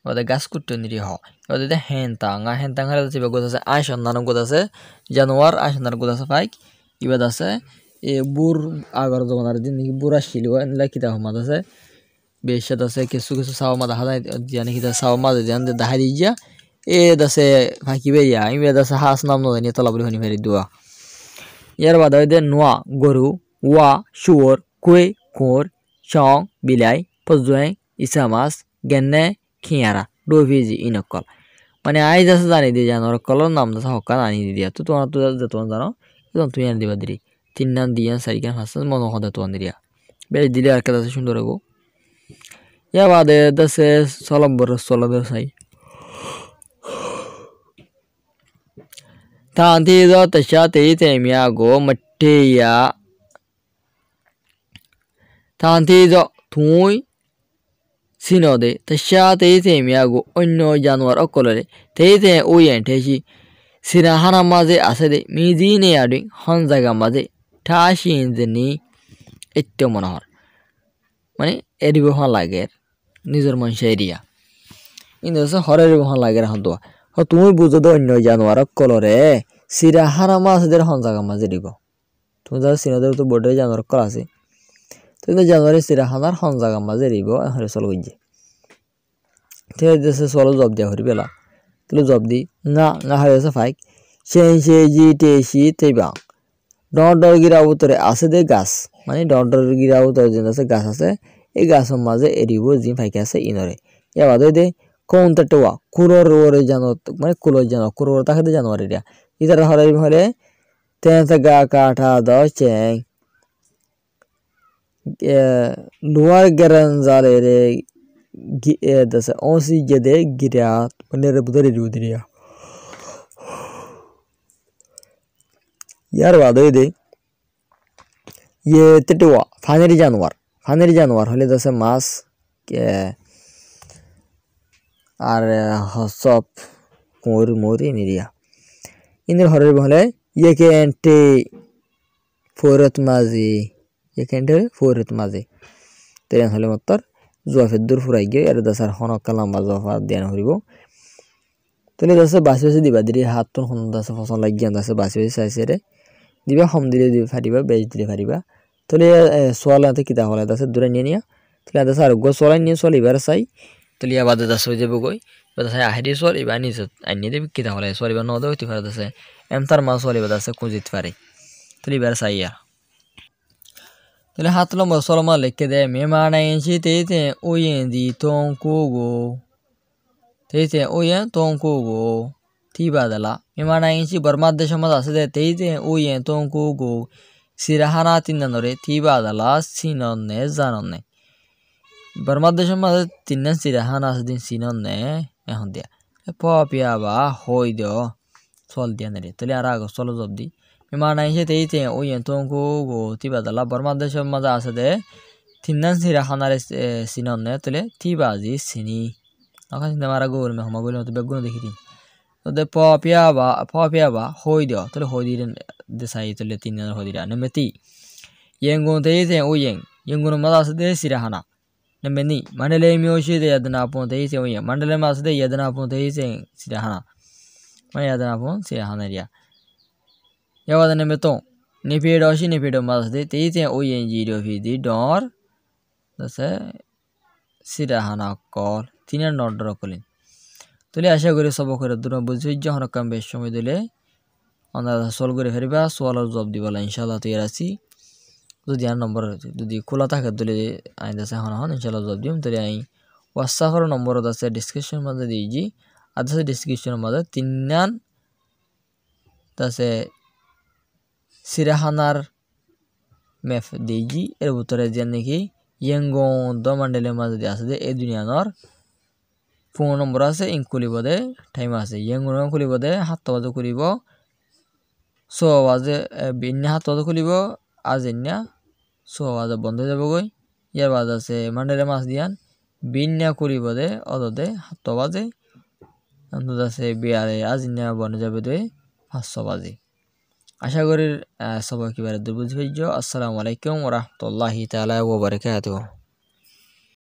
ওদে গাছ কুট্টনিরি হ ওদে হেনতাঙ্গা হেনতাঙ্গা আছে বেগত আছে আই সন্ধান গত আছে জানুয়ার আই সন্ধান গত আছে ফাইক ইবাদ আছে এ বুর আগর জমানার দিন বুরা শিলও এনলা কিতা হমাদ আছে বেশাদ আছে কিছু কিছু সাও মাদা হাদাই জানি কিতা সাও মাদা জান দে দাহারি যা এ দাসে ফাকি বেরিয়া আমি দাসে হাস নাম ন জানি তলাবলি হনি ফেরি দুয়া ইয়ার বাদ দে নোয়া গরু ওয়া শুয়োর কুই কোর চং বিলাই পজুয়াই ইসামাস গেন্নে খিয়ারা ডোভিজি ইনকল মানে আই যাচ্ছে জানি দিয়ে জানোর কলর নাম দাসা হক্কা আনি দিয়া তো তোমার তো তোমার জানো তুই আনি দিবা দিরি তিন নাম দিয়া চারিখান ফাঁস মনে হদে তোমার দিরিয়া বেশ দিলে আর কাছে সুন্দর হবো ইয়া বাদে দাসে চলম্বর চাই Tantido tashate temiago mateya Tantido tui sinode tashate temiago onno januar okolore teite uyen teshi sirahana maze asede midine adin honzaga maze tashinzeni etto monohor মানে এরিবো হন লাগে নিজের মনসা এরিয়া কিন্তু হরের হন লাগে এখন তো তুমি বুঝো তো অন্য জানোয়ার কলরে সিরা হারা মাছদের হন জায়গা মাঝে দিব তুমি যারা সিনাদের তো বোর্ডে জানোয়ার কল আছে তুমি জানোয়ারের সিরা হানার হন জায়গা মাঝে দিব হরে চল গিয়ে ঠিক আছে চলো জব দিয়া হরি বেলা তুলো জব দি না না হরে আছে ফাইক সে জি টেসি তেবা ডর গিরা উতরে আছে দে গাছ মানে ডর গিরা উতরে যে আছে গাছ আছে এই গাছের মাঝে এরিব জি ফাইকে আছে ইনরে এবার দে কোনটা টোয়া কুরোর ওরে জানো মানে কুলো জানো কুরোর তাকে দে জানোয়ার এরিয়া ইদার হরে হলে তেনতে গা কাঠা দ চেং লোয়ার গেরানজালে রে দছে ওসি গেদে গিরা মানে রে বুদরে রিউদিরিয়া यार बादो दे ये टेटुआ फानेरी जानवर हले जैसे मास के আর হসপ কোর মোরি নিরিয়া ইনর হরে বলে ইয়েকেন্টে ফোরত মাঝে তেন হলে মতর জোয়াফের দূর ফুরাই গিয়ে আর দাসার হনক কালাম্বা জফা দেন হরিব তাহলে দাসে বাসি দিবা দিদি হাত তোর হন দাসে ফসল লাগিয়ে দাসে বাসি চাইছে রে দিবা হম দিলে দিবে ফারিবা বেজ দিলে ফারিবা তাহলে সোয়ালাতে কিতা হলে দাসে দূরে নিয়ে নিয়া তাহলে দাসে আর গো সোয়ালাই নিয়ে সোয়াল এবার চাই তাহলে আবাদে দাস হয়ে যাবো গই দাসে আহেরি সোয়াল এবার নিয়ে আনিয়ে দেবে কিতা হলে সোয়াল এবার নদে হইতে পারে দাসে এমতার মাছ সোয়াল এবার দাসে খুঁজিতে পারে তাহলে এবার চাই আর তাহলে হাত লম্বা সলমা লিখে দেয় মেমানা এসে তেইতে ওয়েন দি তঙ্কুগো তিবাদলা মেমানা এসে বর্মার দেশের মধ্যে আছে তেইতে ওয়েন তঙ্কুগো সিরাহানা তিনানরে তিবাদলা সিননে জাননে বর্মার দেশের মধ্যে তিনজন সিরাহানা আছে দিন সিননে এখন দিয়া পিয়া বা হই দিও চল দিয়া নেরে তাহলে আর আগে চলো জব দি মেমানা এসে তেইতে ওয়েন তঙ্কুগো তিবাদলা বর্মার দেশের মধ্যে আছে দে তিনজন সিরাহানারে সিননে তাহলে তিবাজি সিনি আকাশ মারা গৌর মেহমা গৌর মতো বেগুন দেখি দিন তো পিয়া বা হই দিও তাহলে হই দিলেন দেশাই তাহলে তিন জনের হই দিলা নেমে তি ইয়েঙ্গুন তেইতে ইয়েঙ্গুন মধ্যে আছে দে সিরাহানা নেমে নি মান্ডলে মিওশি দে ইয়াদনা আপন তেইতে মান্ডলে মা আছে দে ইয়াদনা আপন তেইতে সিরাহানা মানে ইয়াদনা আপন সিরাহানা রিয়া ইয়াওয়াদা নেমে তো নেপিডো মধ্যে আছে দে তেইতে জিরো ফিদি ডর দছে সিরাহানা কল তিনের নডর কলিন তুলে আশা করি সব করে দূর বুঝি যখন কাম বেশ সময় দিলে আমরা সলভ করে ফেরিবা সোয়ালের জব দিবলা ইনশাল্লাহ তৈরি আছি যদি আর নম্বর যদি খোলা থাকে দিলে আইন আছে হন ইনশাল্লাহ জব দিম তাহলে আই হোয়াটসঅ্যাপের নম্বর আছে ডিসক্রিপশন মধ্যে দিয়েছি আছে ডিসক্রিপশনের মধ্যে তিনান তাছে সিরাহানার ম্যাপ দিয়েছি এর ভিতরে যে নাকি ইয়েঙ্গং দ মান্ডেলের মাঝে আছে এই দুনিয়ার ফোন নম্বর আছে ইং খুলিব দে টাইম আছে ইয়েঙ্গং খুলিব দে 7 বাজে খুলিব সো আওয়াজে বিন্যা হাত খুলিব আজ ইন্যা সো আওয়াজে বন্ধ হয়ে যাবগৈ ইয়ার বাদ আছে মান্ডেলে মাছ দিয়ান বিন্যা করিব দে অদদে হাত বাজে অন্তত আছে বিয়ারে আজ ইন্যা বনে যাবে দে 500 বাজে আশা করি সবাই একেবারে বুঝে ফেলছো। আসসালামু আলাইকুম ওয়া রাহমাতুল্লাহি তাআলা ওয়া বারাকাতুহু।